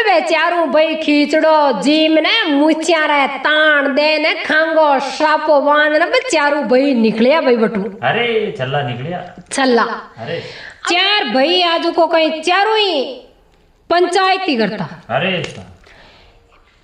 वे चारू भाई खींचड़ो जीम ने मुछिया रे तान दे ने खांगो सापो बांध ने बे चारू भाई निकलिया भाई बटू। अरे छल्ला निकलिया छल्ला। अरे चार भाई आज को कहीं चारू ही पंचायती करता। अरे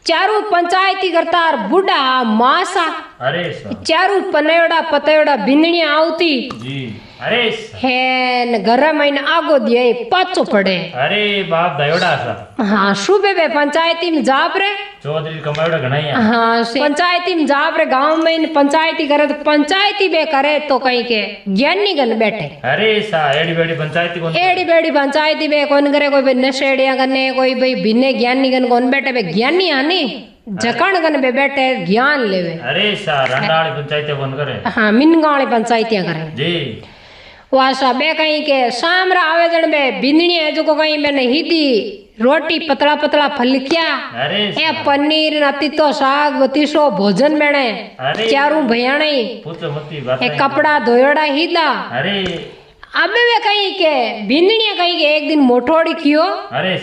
चारू पंचायती करता और बुढ़ा मासा। अरे चारू पनेड़ा पतेड़ा बिंदनिया आवती जी। अरे है घर महीने आगो दिए पाचो पड़े। अरे बाप दयोड़ा सा। हाँ सुबह बे पंचायती में जाप रे चौधरी कमायोड़ा घणाई। हाँ पंचायती में जाप रे गांव में पंचायती करे तो पंचायती बे करे तो कहीं के ज्ञानी गन बैठे। अरे सा एड़ी बेड़ी पंचायती कौन एड़ी बेड़ी पंचायती बे कौन करे कोई बे नशेड़िया करने कोई भाई बिन्ने ज्ञानी गन कौन बैठे बे ज्ञानी आनी जकण गन बे बैठे ज्ञान लेवे। अरे सा रंडा वाली पंचायती कौन करे। हाँ मिनगा वाली पंचायतियां करे जी। वासा बे कहीं के शाम रा आवेदन में बिंदनी है जो को कहीं मैंने हिदी रोटी पतला पतला फलकिया ए पनीर नती तो साग बतीसो भोजन बने चारू भयाणे ए कपड़ा धोयड़ा हिदा। अरे अबे वे कहीं के बिंदनी कहीं के एक दिन मोटोड़ी कियो। अरे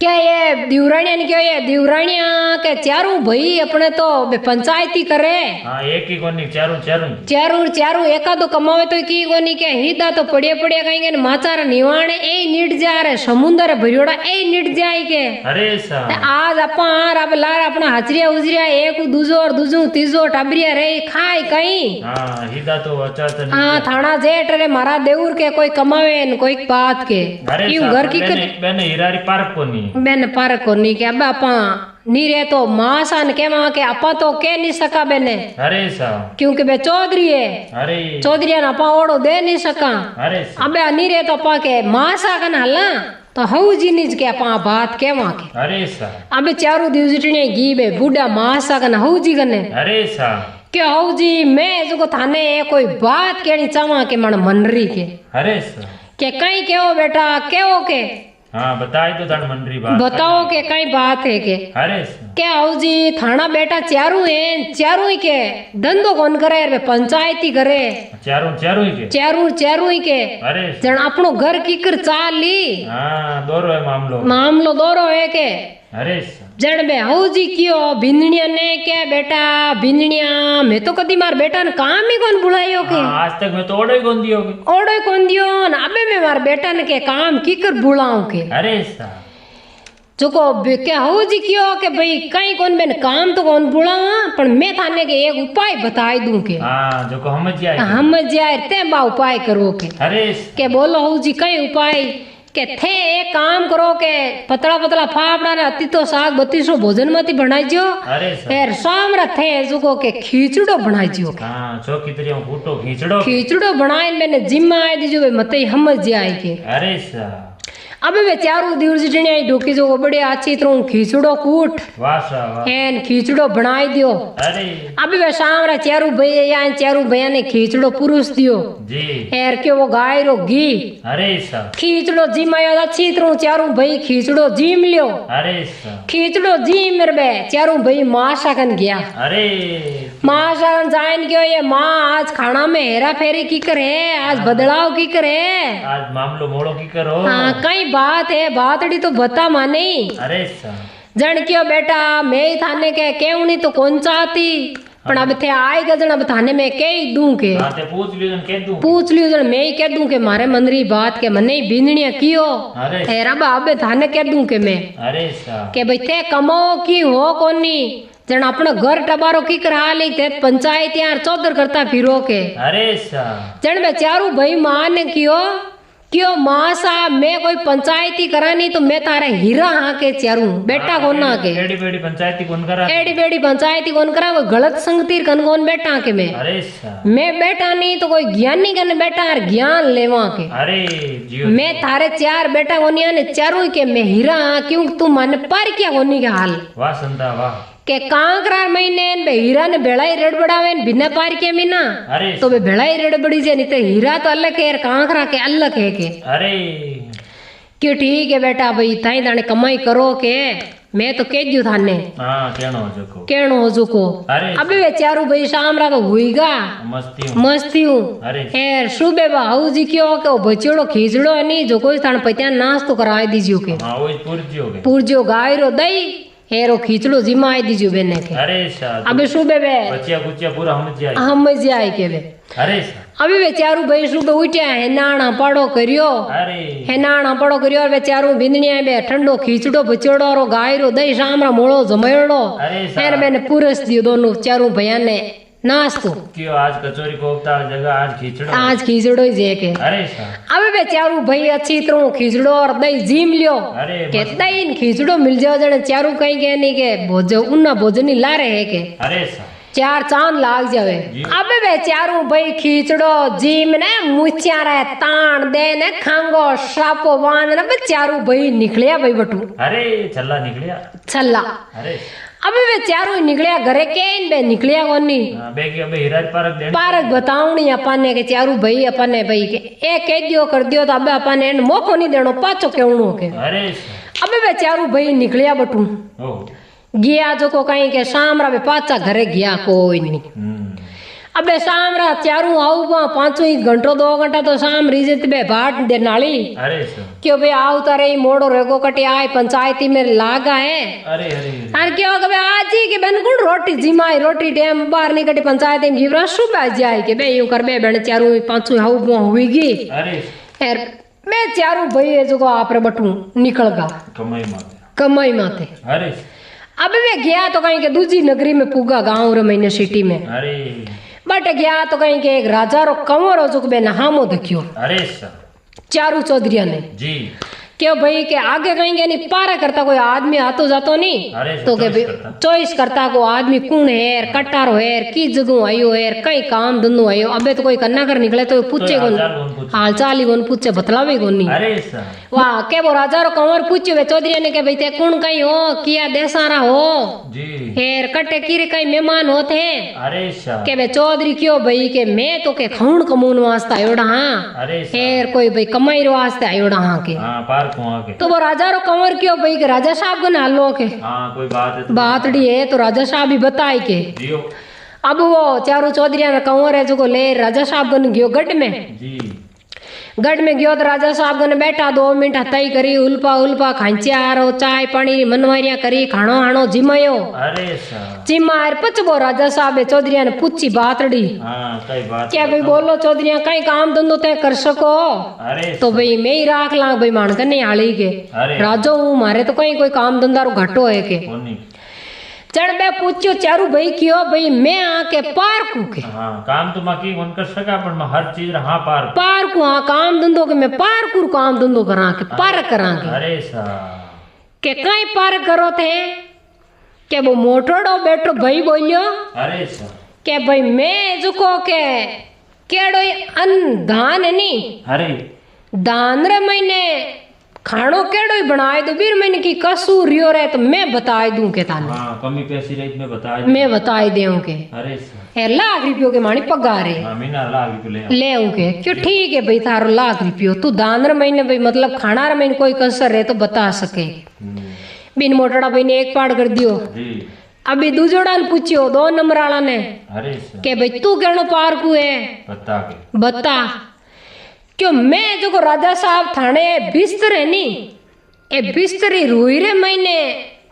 क्या ये दिवरानिया ने क्यों ये दिवरानिया के चारू भाई अपने तो पंचायती करे। हाँ एक ही कोनी चारू चारू चारू चारू एका तो कमावे तो की कोनी के हिदा तो पड़िया पड़िया कहेंगे माचार निवाणे ए निट जा रे समुंदर भरियोड़ा ए निट जाए के। अरे सा आज अपन अब लार अपना हचरिया उजरिया एक दूजो और दूजो तीजो टाबरिया रे खाए कहीं। हाँ हिदा तो अच्छा तो हाँ थाना जेठ रे मारा देउर के कोई कमावे न कोई बात के क्यों घर की बेने हिरारी पार्क कोनी बेन पार्क कोनी के अब आपा नीरे तो मासान के मां के आपा तो के नहीं सका बेने। अरे सा क्योंकि बे चौधरी है। अरे चौधरी ना आपा ओड़ो दे नहीं सका। अरे अबे नीरे तो आपा के मासा कन हला तो हऊ जिनिज के आपा बात के मां के। अरे सा अबे चारू दिवसटने गी बे बूढ़ा मासा कन हऊ जी कने। अरे सा क्या हऊ जी मैं जो थाने कोई बात केनी चावा के मन मनरी के। अरे सा के कहीं केओ बेटा केओ के। हाँ बताई तो थान मनरी बात बताओ के कई बात है के। अरे क्या हो जी थाना बेटा चारू है चारू ही के धंधो कौन करे रे पंचायती करे चारू चारू ही के चारू चारू ही के। अरे जन अपनो घर की कर चाल ली। हाँ दोरो है मामलो दोरो है के। अरे जन बे हो जी क्यों बिंदनिया ने क्या बेटा बिंदनिया मैं तो कदी मार बेटा ने काम ही कौन बुलायो के। आज तक मैं तो ओडो ही कौन दियो के। ओडो ही कौन दियो ना अबे मैं मार बेटा ने के काम की कर बुलाऊं के। अरे सा जो को क्या हो जी क्यों के भाई कहीं कौन मैंने काम तो कौन बुलावा पर मैं थाने के एक उपाय बताई दूं के। हाँ जो को हम जाए ते बा उपाय करो के। अरे के बोलो हो जी कई उपाय के थे एक काम करो के पतला पतला फाफड़ा ने अति तो साग बत्तीसो भोजन मती बनाई जो। अरे फिर शाम रा थे जो के खीचड़ो बनाई जो। हाँ चौकी तरिया फूटो खीचड़ो बनाए मैंने जिम्मा आई दी जो मते हम जाए के। अरे सा अबे वे चारू दिवसटने ढोकी जो बड़े अच्छी तरह खीचड़ो कूट एन खीचड़ो बनाई दियो। अरे अबे वे शाम रा चारू भैया ने खीचड़ो पुरुष दियो जी। एर के वो गाय रो घी। अरे सा खीचड़ो जिमायो अच्छी तरह चारू भाई खीचड़ो जीम लियो। अरे सा खीचड़ो जीम बे चारू भाई माशा कन गया। अरे माशा कन जान गयो ये माँ आज खाना में हेरा फेरी की करे आज बदलाव की करे आज मामलो मोड़ो की करो। हाँ कई बात है बातड़ी तो बता माने। अरे जन क्यों बेटा मैं थाने के क्यों नहीं तो कौन चाहती पर अब थे आए गजन अब थाने में कह दूं के। पूछ लियो जन मैं ही कह दूं के मारे मंदरी बात के मने बिंदनिया कियो तेरा बाबे थाने कह दूं के मैं। अरे के भाई थे कमो की हो कोनी जन अपना घर टबारो की करा ली ते पंचायत यार चौधर करता फिरो के। अरे जन मैं चारू भाई मान ने कियो क्यों माँ साहब मैं कोई पंचायती करानी तो मैं तारे हीरा हाँ के चारू बेटा कौन ना के एडी बेडी पंचायती कौन करा वो गलत संगति कन कौन बेटा के मैं। अरे मैं बेटा नहीं तो कोई ज्ञानी कन बेटा और ज्ञान लेवा के। अरे मैं थारे चार बेटा कोनी ने चारू के मैं हीरा हाँ क्यों तू मन पर क्या कोनी के हाल। वाह संता वाह के कांकरा महीने हीरा ने बेड़ाई रड़बड़ावे बिना पार के मीना तो वे बेड़ाई रड़बड़ी जे नहीं तो हीरा तो अलग है कांकरा के अलग है के। अरे क्यों ठीक है बेटा भाई ताई दाने कमाई करो के मैं तो कह दियो थाने हाँ कहनो जको कहनो हो जुको अरे अबे वे चारू भाई शामरा तो हुईगा मस्ती हूँ अरे यार सुबह बाहू जी क्यों के बचड़ो खींचड़ो नहीं जो कोई थाने पत्या नाश्तो कराए दीजियो के हाँ वही पुरजियो के पुरजियो गाय रो दही हेरो खींचड़ो जिमाए दीजियो बेने के अरे शाह अबे सुबह बे बचिया कुचिया पूरा हम जाए के बे अरे शाह अबे वे चारू भाई सुबह उठ्या है नाना पड़ो करियो अरे है नाना पड़ो करियो और वे चारू बिंदनिया बे ठंडो खींचड़ो बचड़ो रो गाय रो दही शामरा मोड़ो जमयड़ो अरे फिर मैंने पुरस दियो दोनों चारू भैया ने नाश्तो क्यों आज कचौरी कोफ्ता जगह आज खींचड़ो ही जे के अरे शाह अबे बे चारू भाई अच्छी तरह खींचड़ो और दही जीम लियो अरे के दही खींचड़ो मिल जाओ जने चारू कहीं के नहीं के भोज उन्ना भोजनी ला रहे है के अरे शाह चार चांद लाग जावे अबे बे चारू भाई खींचड़ो जीम ने मुछिया रे तान दे ने खांगो सापो बांध ने बे चारू भाई निकलिया भाई बटू अरे छल्ला निकलिया छल्ला अरे अबे वे चारू निकलिया घरे के बे निकलिया कोनी बेगी अबे हिराज पारक बताऊनी अपने के चारू भाई अपने भाई के ए कह दियो कर दियो तो अबे अपने मौको नहीं देनो पाछो केवणो के अरे अबे वे चारू भाई निकलिया बटू गया जो को कहीं के शामरा बे पाचा घरे गया कोई नहीं अबे शामरा चारू आऊ पांचों ही घंटो 2 घंटा तो शाम रिजत बे बाट दे नाली अरे क्यों बे आऊ तारे मोड़ो रेगो कटे आए पंचायती में लागा है अरे अरे क्यों कबे आज ही के बन गुण रोटी जिमाई रोटी टाइम बाहर नहीं कटे पंचायती में गिवरा सुबह जाए के बे यूं कर बे बन चारू पांचों आऊ हुईगी अरे यार बे चारू भाई है जो को आपरे बटू निकल गा कमाई माते अरे अबे वे गया तो कहीं के दूसरी नगरी में पुगा गांव रे मैंने सिटी में अरे बट गया तो कहीं के एक राजा रो कंवर हो जो बे नहामो देखियो अरे चारू चौधरी ने जी क्यों भाई के आगे कहीं के नहीं पारा करता कोई आदमी आतो जातो नहीं तो के चॉइस करता को आदमी कौन है कट्टारो है की जगह आयो है कई काम धंधो आयो अबे तो कोई कन्ना कर निकले तो पूछे कौन हाल चाल ही कौन पूछे बतलावे कौन नहीं अरे वाह के वो राजा रो कंवर पूछ्यो वे चौधरी ने के भाई ते कौन कहीं हो किया देसारा हो जी हेर कटे की कई मेहमान होते हैं अरे के वे चौधरी क्यों भाई के मैं तो के खौण कमून वास्ते आयोड़ा हाँ अरे हेर कोई भाई कमाई रो वास्ते आयोड़ा हाँ के तो वो राजा रो कंवर क्यों भाई के राजा साहब को नालो के कोई बात है बात डी है तो राजा साहब भी बताए के अब वो चारों चौधरी ने कंवर है जो को ले राजा साहब को गयो गढ़ में जी गढ़ में गयो तो राजा साहब ने बैठा 2 मिनट हथाई करी उल्पा खांचिया रो चाय पानी मनवारिया करी खाणो हाणो जिमायो अरे जिमार पचबो राजा साहब चौधरी ने पूछी बातड़ी क्या भाई बोलो चौधरी कई काम धंधो तय कर सको तो भाई मैं ही राख ला भाई मान कर नहीं हाली के राजो हूँ मारे तो कहीं कोई काम धंधा रो घटो है के चढ़ बे पूछ्यो चारू भाई क्यों भाई मैं आके पार्क के काम तो माकी कौन कर सका पर मैं हर चीज हाँ पार्क हाँ काम धंधो के मैं पार्क काम धंधो करा के पार्क करा के अरे के कहीं पार्क करो थे के वो मोटोड़ो बैठो भाई बोलियो अरे के भाई मैं जुको के केड़ो अन धान है नी अरे दान रे मैंने खाणो केड़ो ही बनाए दो बीर मैंने की कसूर रियो रहे तो मैं बताए दूं के ताने कमी पैसी रही मैं बताए देऊं के अरे लाख रुपयों के मानी पगार है मीना लाख रुपये ले के क्यों ठीक है भाई थारो लाख रुपयो तू दान रे महीने भाई मतलब खाना रे महीने कोई कसर है तो बता सके बिन मोटड़ा भाई ने एक पाड़ कर दियो अभी दूजोड़ा ने पूछियो 2 नंबर वाला ने के भाई तू केनो पार्कू है बता क्यों मैं जो को राजा साहब थाने बिस्तर है नी ए बिस्तरी रुई रे महीने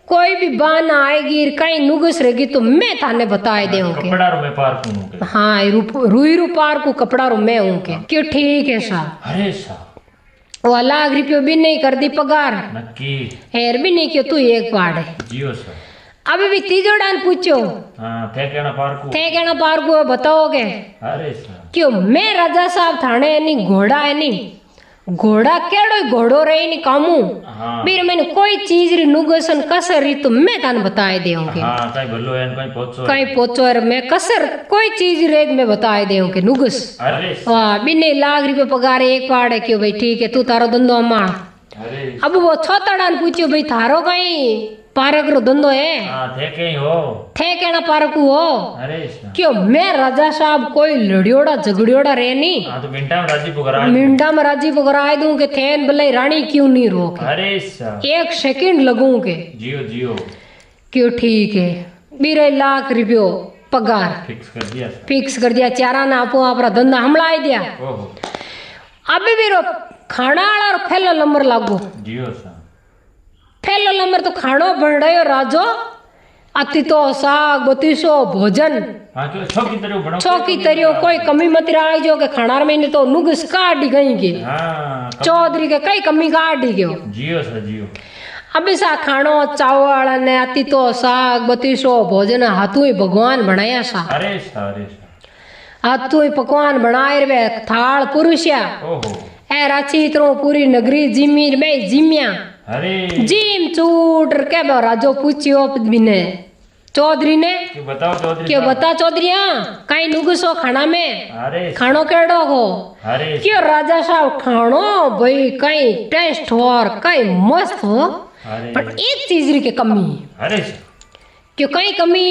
कोई भी बाना आएगी कहीं नुगस रहेगी तो मैं थाने बताए दे कपड़ा रो मैं पार्क हाँ रुई रू पार्क कपड़ा रो मैं हूँ के क्यों ठीक है साहब अरे साहब वो लाख रुपये भी नहीं कर दी पगार नक्की हेर भी नहीं क्यों तू एक पाड़ है जियो सर अभी भी तीजोड़ा ने पूछो थे कहना पार्कू बताओगे अरे क्यों मैं राजा साहब थाने नहीं घोड़ा है नहीं घोड़ा केड़ो घोड़ो रही नहीं कामू बीर मैंने कोई चीज री नुगसन कसर री तो मैं तान बताए देऊंगी कहीं पोचो है मैं कसर कोई चीज रे मैं बताए देऊंगी नुगस वाह बिने लाख रुपये पगार एक पाड़ है क्यों भाई ठीक है तू तारो धंधो अम्मा अरे अब वो छोतड़ा ने पूछ्यो भाई थारो कई पारक रो धंधो है हाँ थे कहीं हो थे केना पारक हो अरे क्यों मैं राजा साहब कोई लड़ियोड़ा झगड़ियोड़ा रे नी हाँ तो मिनटा में राजी पुकरा मिंडा में राजी पकड़ा दूं के थेन भले रानी क्यों नहीं रोके अरे एक सेकंड लगूं के जियो जियो क्यों ठीक है 2 लाख रुपयो पगार फिक्स कर दिया चारा ना आपो आपरा धंधा हमलाई दिया ओहो अबे भी रो खाना वाला पहला नंबर लागो जियो सा पहला नंबर तो खानो बन रहे राजो अति तो साग बतीसो भोजन हाँ क्यों छौकी तरियो बनाओ चौकी तरियो कोई कमी मत रहा जो के खाना में तो नुगस काटी गई के हाँ चौधरी के कई कमी काटी गयो जियो सा जियो अभी सा खानो चावल ने अति तो साग बतीसो भोजन हाथों ही भगवान बनाया सा अरे सा हाथों ही पकवान बनाए रे थाल पुरुषया ओहो ए रांची इतरो पूरी नगरी जिमी में जिम्या अरे जिम चूट के राजो पूछियो बिने चौधरी ने क्यों बताओ चौधरी क्यों बता चौधरी कई नुगसो खाना में अरे खानो केड़ो हो अरे क्यों राजा साहब खानो भाई कई टेस्ट हो और कई मस्त हो अरे पर एक चीज री के कमी अरे क्यों कई कमी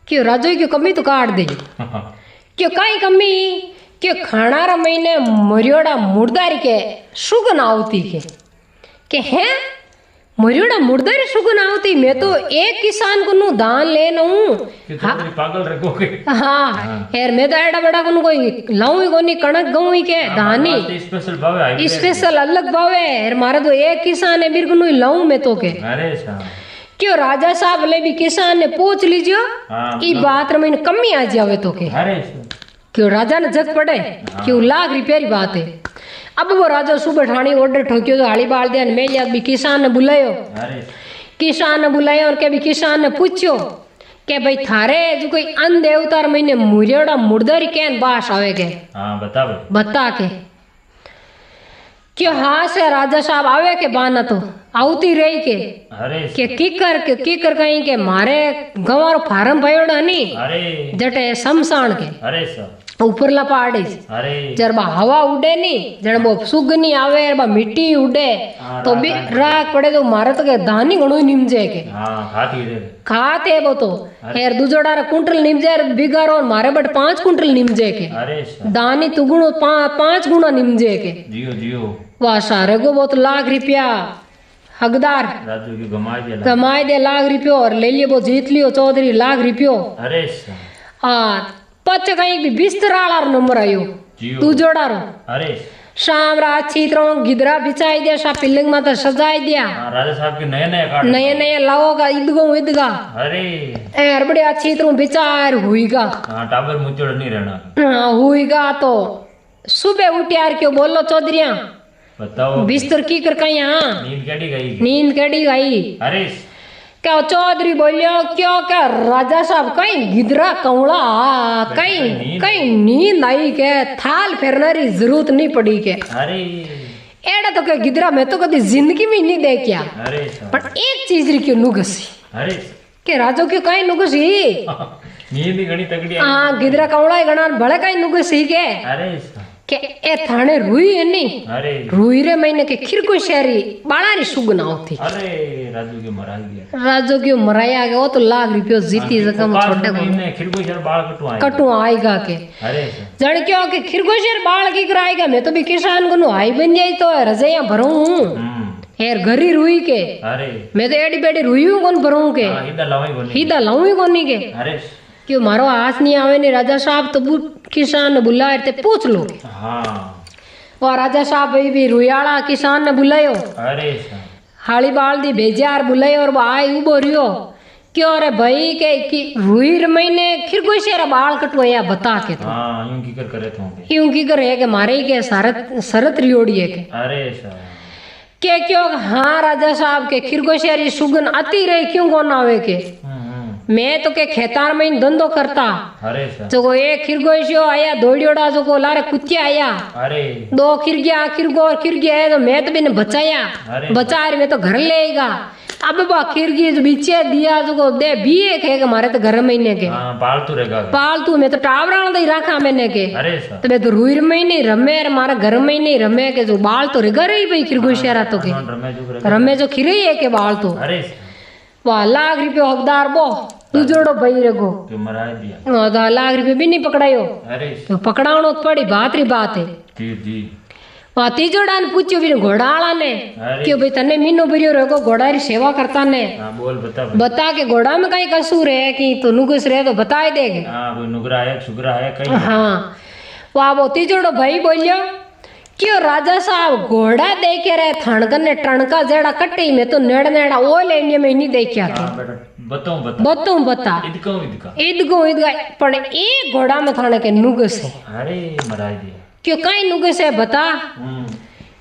क्यों राजो की कमी तो काट दे क्यों कई कमी क्यों खाना रा महीने मरियोड़ा मुर्दारी के सुगन आवती के है मरियोड़ा मुर्दारी सुगन आवती मैं तो एक किसान को नु दान लेना हूँ कि चौधरी पागल रखोगे हाँ यार मैं तो एडा बड़ा को कोई लाऊं ही कोनी कणक गऊं ही के दानी स्पेशल भाव है स्पेशल अलग भाव है यार मारा तो एक किसान है बिर को नु लाऊं मैं तो के अरे सा क्यों राजा साहब ले भी किसान ने पूछ लीजियो ई बात रे मैंने कमी आ जावे तो के अरे क्यों राजा ने जग पड़े क्यों लाख रुपया री बात है अब वो राजा सुबह ठाणी ऑर्डर ठोक्यो तो हाली बाल दिया मैं लिया भी किसान ने बुलायो अरे किसान ने बुलायो और के भी किसान ने पूछ्यो के भाई थारे जो कोई अन देवतार महीने मुरियोड़ा मुर्दरी कैन बास आवे के हाँ बता के क्यों हाँ से राजा साहब आवे के बाना तो आवती रही के अरे कीकर कहीं के मारे गंवारो फार्म भयोड़ा नी अरे जटे शमशान के अरे सा ऊपर लपाड़े अरे जब हवा उड़े नी जब वो सुगनी आवे बा मिट्टी उड़े तो भी राख पड़े तो मारे तो के दानी घणो निमजे के हाँ खाते वो तो यार दुजोड़ा कुंटल निमजे बिगारो मारे बट 5 कुंटल निमजे के अरे दानी तुगुणो 5 गुना निमजे के जियो जियो वाह सारे को बहुत लाख रुपया हकदार राजू की कमाए दे लाख रुपयो और ले लियो वो जीत लियो चौधरी लाख रुपयो अरे पच कहीं भी बिस्तराला नंबर आयो तू जोड़ा रो अरे शाम रात अच्छी तरह गिदरा बिछाई दिया सा पिल्लिंग माता सजाई दिया राजा साहब के नए लाओगा ईदगा अरे यार बड़े अच्छी तरह बिचार हुईगा टाबर मुचड़ नहीं रहना हुईगा तो सुबह उठ यार क्यों बोलो चौधरिया बताओ बिस्तर की कर कहीं नींद कड़ी गई अरे क्या चौधरी बोलियो क्यों क्या राजा साहब कहीं गिदरा कौड़ा कहीं नींद आई के थाल फेरने की जरूरत नहीं पड़ी के अरे एड़ा तो क्या गिदरा मैं तो कभी जिंदगी में नहीं देखा अरे पर एक चीज री क्यों नुगसी अरे के राजो क्यों कहीं नुगसी नींद घणी तगड़ी हाँ गिदरा कौड़ा गणा भले कहीं नुगसी के अरे के ए थाने रुई है नी अरे रुई रे महीने के खिरको शहरी बाळारी सुगना होती अरे राजू की मराया गया वो तो लाख रुपयो जीती जगह छोटे को खिरको शहर बाल कटू आएगा के अरे जण क्यों के खिरको शहर बाल की कराएगा मैं तो भी किसान को हाई बन जाई तो रजैया भरूं यार घरी रुई के अरे मैं तो एडी बेडी रुई कौन भरूं के हिदा लाऊं ही कोनी के अरे क्यों मारो हाथ नहीं आवे नहीं राजा साहब तो किसान ने बुलाए थे पूछ लो और राजा साहब भाई भी रुयाला किसान ने बुलायो अरे हाली बाल दी भेजार बुलायो और आई उबो रियो क्यों रे भाई के रुई महीने खिरको शेरा बाल कटवाया बता के तो यूं की करे के मारे के शरत रियोड़ी है के अरे के क्यों हाँ राजा साहब के खिरको शेरी सुगन आती रही क्यों कौन आवे के मैं तो के खेतार में धंधो करता अरे जो एक खिरगोशियो आया दौड़ियोड़ा जो को लारे कुत्ते आया अरे 2 खिरगिया खिरगो और खिरगिया है तो मैं तो बिन बचाया बचा रही मैं तो घर लेगा अब बा खिड़की जो बीचे दिया जो दे भी के मारे तो घर महीने के हाँ पालतू रहेगा पालतू में तो टावरा दे रखा मैंने के अरे सा तो मैं तो रुई में नहीं रमे और मारा घर में नहीं रमे के जो बाल तो रिगर ही भाई खिरगोशियारा तो के रमे जो खिरे है के बाल तो अरे वाह लाख रुपये हकदार बो तू जोड़ो भाई रगो तो मरा दिया हाँ तो लाख रुपये भी नहीं पकड़ायो अरे तो पकड़ावनो तो पड़ी बात री बात है जी जी वहाँ तीजोड़ा ने पूछ्यो भी घोड़ा वाला ने क्यों भाई तने मीनो भरियो रहो घोड़ा री सेवा करता ने हाँ बोल बता बता के घोड़ा में कहीं कसूर है कि तो नुगस रहे तो बता ही देगे हाँ कोई नुगरा है सुगरा है कहीं हाँ वहाँ वो तीजोड़ो भाई बोलियो क्यों राजा साहब घोड़ा देखे रहे थानगन ने टणका जेड़ा कट्टी में तो नेड़ नेड़ा वो लेने में नहीं देखिया हाँ बेटा बताऊं बता इदका ईदगा पर एक घोड़ा में थाने के नुगस है अरे मरा दिया क्यों कहीं नुगस है बता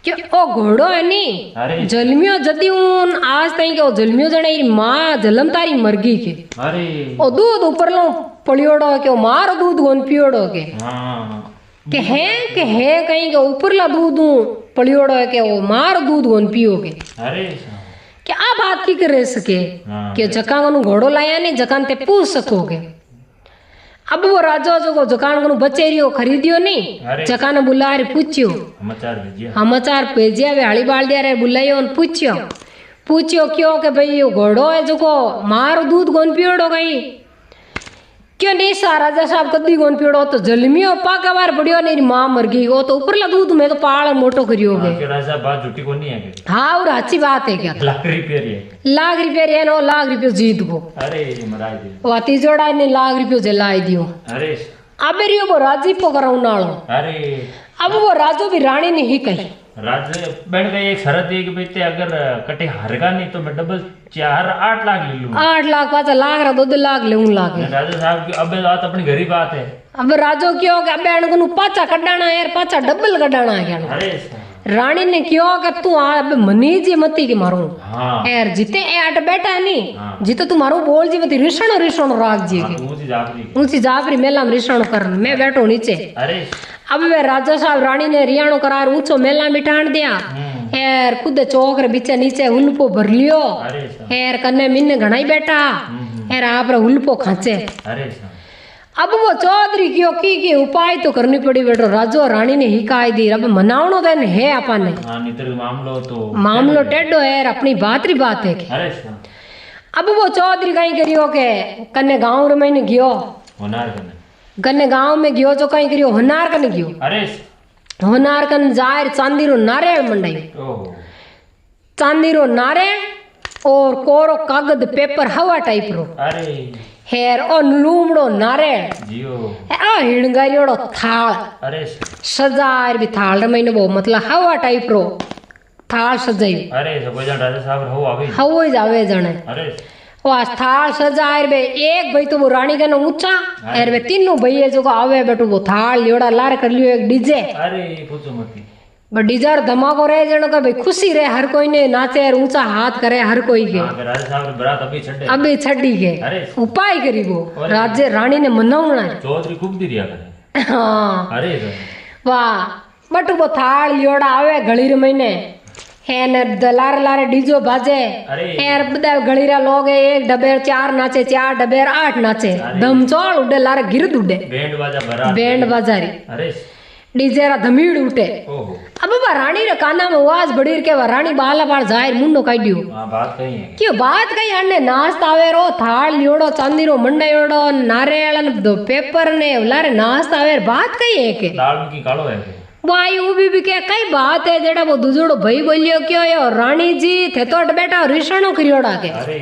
क्यों ओ घोड़ो है नी अरे जलमियो जदी उन आज तई के ओ जलमियो जने मां जलम तारी मरगी के अरे ओ दूध ऊपर लो पड़ियोड़ो के ओ मार दूध गोन पियोड़ो के हाँ के है कहीं के ऊपर ला दूध पड़ियोड़ो के ओ मार दूध गोन पियोगे अरे क्या आ बात की करे सके कि जकान घोड़ो लाया नहीं जकान ते पूछ सकोगे अब वो राजा जो जकान को बचेरियो खरीदियो नहीं जकान बुला रे पूछियो समाचार भेजिया वे हली बाल दिया रे बुलाइयो पूछियो क्यों के भाई यो घोड़ो है जो को मारो दूध गोन पियोड़ो गई क्यों नहीं सा राजा साहब कदी गोन पियोड़ो तो जलमियो पाका बार बढ़ियो नहीं मां मर गई वो तो ऊपर ला दूध में तो पाल मोटो करियो गए राजा बात झूठी को नहीं है हाँ और अच्छी बात है क्या लाख रुपये नो लाख रुपये जीत को अरे मराई दे वो तीजोड़ा ने लाख रुपये जलाई दियो अरे अब रियो वो राजी पकड़ाऊ नालो अरे अब वो राजो भी रानी ने ही कही राज बैठ गई एक शरत है कि बेटे अगर कटे हारेगा नहीं तो मैं डबल 8 लाख ले लूंगा 8 लाख 5 लाख 2 लाख ले लाख राजा साहब की अब बात अपनी घरी बात है अब राजो क्यों कि अब अणको पाचा कड्डाना यार पाचा डबल कड्डाना है अरे रानी ने क्यों कि तू आ मनी जी मती के मारू हाँ यार जिते ए अट बैठा नहीं जिते तू मारू बोल जी मती रिसणो राग जी के ऊंची जाफरी मेला में रिसणो कर मैं बैठो नीचे अरे अब वे राजा साहब रानी ने रियाणो करार ऊंचो मेला बिठाण दिया यार खुद चौक रे बीचे नीचे हुलपो भर लियो यार कन्ने मिन्ने घना ही बैठा यार आप रे हुलपो खाचे अरे अब वो चौधरी क्यों की उपाय तो करनी पड़ी बेटो राजो रानी ने ही काई दी अब मनावनो देन है अपन ने मामलो टेढ़ो है अपनी बात री बात है अरे अब वो चौधरी कहीं करियो के कन्ने गांव रे में गयो गन्ने गांव में गयो जो कहीं करियो होनार कने गयो अरे होनार कन जायर चांदी रो नारियल मंडाई चांदी रो नारियल और कोरो कागज पेपर हवा टाइप रो अरे हेर ओ लूमड़ो नारियल जियो आ हिणगारियोड़ो थाल अरे सजार भी थाल रे महीने वो मतलब हवा टाइप रो थाल सजाई अरे सगोजा राजा साहब हवा जावे जणे अरे वो थाल सजाए बे एक भाई तो वो रानी का ऊंचा और वे तीनों भैया जो आवे बेटू वो थाल लियोड़ा लार कर लियो एक डीजे अरे पूछो मत बट डीजे धमाको रहे जनो का भाई खुशी रहे हर कोई ने नाचे और ऊंचा हाथ करे हर कोई के राजा साहब बरात अभी छड़ी के उपाय करी वो राज्य रानी ने मनावना चौधरी खूब दी रिया करे हां अरे वाह बटू वो थाल लियोड़ा आवे घड़ी रे महीने है न दलार लारे डीजो बाजे यार बदा गळीरा लोग एक डबेर 4 नाचे 4 डबेर 8 नाचे दम चोल उडे लारे गिरद उडे बैंड बाजारी अरे डीजे रा धमीड़ उठे अब बा रानी रे काना में आवाज बड़ी के रानी बाला बाल जाहिर मुंडो काढियो हां बात कही है क्यों बात कही अने नाच आवे रो थाल लियोड़ो चांदी रो मंडायोड़ो नारियल दो पेपर ने लारे नाच आवे बात कही है के दाल की कालो है वायु भी क्या कई बात है जेड़ा वो दूजोड़ो भाई बोलियो क्यों यो रानी जी थे तो बैठा रिसणो करियोड़ा के अरे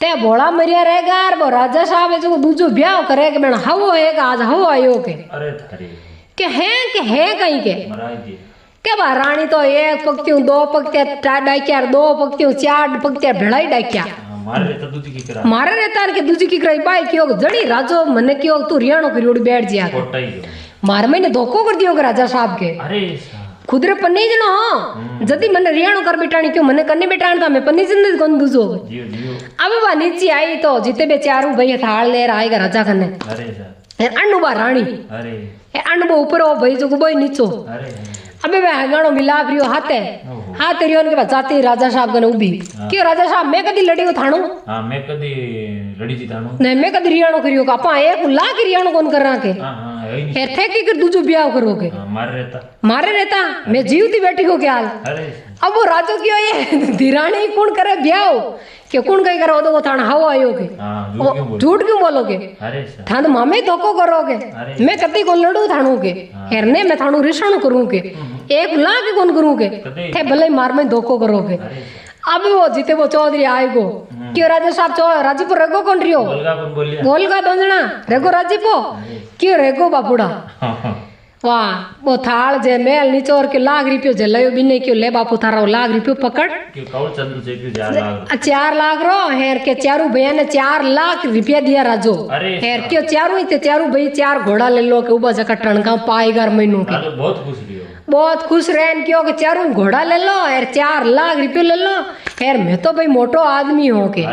ते बोला मरिया रहेगा वो राजा साहब है जो दूजो ब्याह करे के बेना हवो है आज हवो आयो के अरे थारी के है कहीं के बा रानी तो एक पक्तियों 2 पक्तियां डाक्या 2 पक्तियों 4 पक्तियां भेड़ाई डाक्या मारे रहता के दूजी की कराई बाई क्यों जड़ी राजो मने क्यों तू रियाणो करियोड़ी बैठ जिया मार मैंने धोखो कर दियो राजा साहब के अरे खुद रे पन्नी जनो जदी मने रियाणो कर बिटाणी क्यों मने कन्ने बिटाण था मैं पन्नी जिंदगी कोन दूजो अब बा नीचे आई तो जिते बे चारू भैया थाल ले आएगा राजा कने अरे अनु बा रानी अरे अनु बा ऊपर ओ भाई जो बोई नीचो अरे अबे वे हंगाणो मिलाप रियो हाथे हाथ रियो के बाद जाती राजा साहब कने उभी क्यों राजा साहब मैं कदी लड़ियो थाणो हां मैं कदी लड़ी थी थाणो नहीं मैं कदी रियाणो करियो का आपा एक लाख रियाणो कोन करा के हां हां है नहीं फिर थे कि दूजो ब्याह करोगे मारे रहता मैं जीवती बैठी हो क्या हाल अरे अब वो राजो क्यों ये धीराणी कौन करे ब्याह के कौन कहीं करो तो वो थाना हवा आयोगे झूठ क्यों बोलोगे थान मामे धोखो करोगे मैं कति को लड़ू थानू के हेरने मैं थानू रिश्वण करूँ के एक लाख कौन करूँ के थे भले मार में धोखो करोगे अब वो जीते वो चौधरी आएगो क्यों राजा साहब राजीपो रेगो कौन रियो बोलगा दोंजना रेगो राजीपो क्यों रेगो बापूड़ा वाह वो थाल जे मेल निचोर के लाख रुपयो जलायो बिने क्यों ले बापू थारा लाख रुपयो पकड़ कौन चंदू से क्यों 4 लाख रो हेर के चारू भैया ने 4 लाख रुपया दिया राजो हेर क्यों चारू ही चारू भाई 4 घोड़ा ले लो के उबा जका टणका पाएगा महीनों के बहुत खुश रहन क्यों के चारू घोड़ा ले लो हेर 4 लाख रुपये ले लो हेर मैं तो भाई मोटो आदमी हो के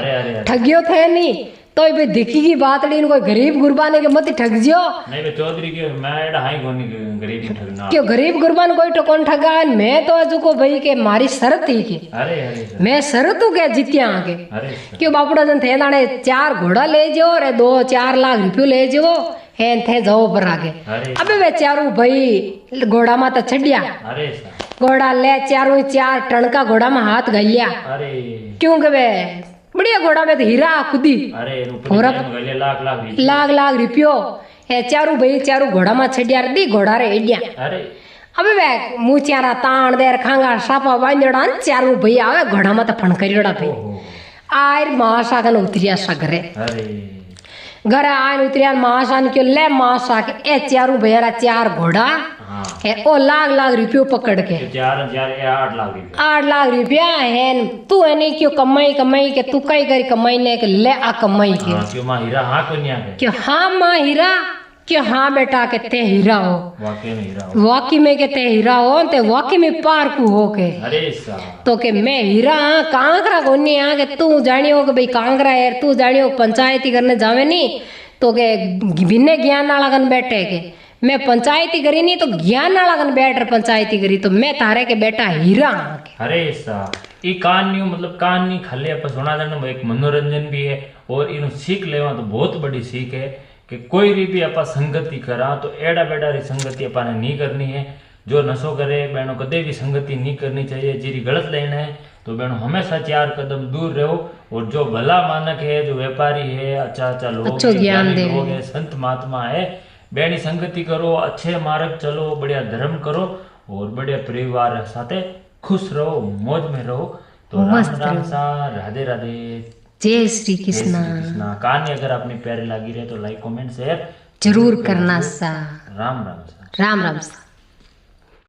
ठगियो थे नहीं तो भाई दिखी की बात नहीं कोई गरीब गुरबाने के मत ठग जियो नहीं चौधरी के मैं हाई कोनी गरीब ठगना क्यों गरीब गुरबान कोई तो कौन ठगा मैं तो अजुको भाई के मारी शर्त ही की मैं शर्त हूँ के जीतिया आगे क्यों बापूड़ा जन थे नाने 4 घोड़ा ले जो रे 2-4 लाख रुपयो ले जो हेन थे जाओ पर आगे अबे वे चारू भाई घोड़ा मा तो छड़िया घोड़ा ले 4 टणका घोड़ा में हाथ गलिया क्यों के वे बढ़िया घोड़ा में तो हीरा खुदी लाख रुपयो है चारू भाई 4 घोड़ा में छड़िया दी घोड़ा रे एडिया अबे वे मुचारा ताण देर खांगा सापा बांधड़ा 4 भाई आवे घोड़ा में तो फणकरियोड़ा भाई आयर महासागन उतरिया सगरे घर आन उतरिया महासान क्यों ले महासा के ए 4 भैया 4 घोड़ा है ओ लाख रुपयो पकड़ के 8 लाख रुपया है तू है नहीं क्यों कमाई के तू कई करी कमाई ने के ले आ कमाई के क्यों हाँ माँ हीरा क्यों हाँ बेटा के ते हीरा हो वाकई में के ते हीरा हो ते वाकई में पार को हो के तो के मैं हीरा हाँ कांकरा कोनी हाँ के तू जानियो के भाई कांकरा है तू जानियो पंचायती करने जावे नहीं तो के बिने ज्ञान नाला कन बैठे के मैं पंचायती करी नहीं तो ज्ञान नाला कन बैठ पंचायती करी तो मैं तारे के बेटा हीरा हाँ के अरे सा ये कहानी मतलब कहानी खाली आप सुना देना एक मनोरंजन भी है और इन सीख लेवा तो बहुत बड़ी सीख है कि कोई भी आप संगति करा तो एड़ा बेड़ा री संगति अपन नहीं करनी है जो नशो करे बहनों कदे भी संगति नहीं करनी चाहिए जीरी गलत लेना है तो बहनों हमेशा 4 कदम दूर रहो और जो भला मानक है जो व्यापारी है अच्छा लोग है संत महात्मा है बहनी संगति करो अच्छे मार्ग चलो बढ़िया धर्म करो और बढ़िया परिवार साथे खुश रहो मौज में रहो तो राम सा राधे राधे जय श्री कृष्णा कहानी अगर आपने प्यारी लगी रहे तो लाइक कमेंट शेयर जरूर करना सा राम राम सा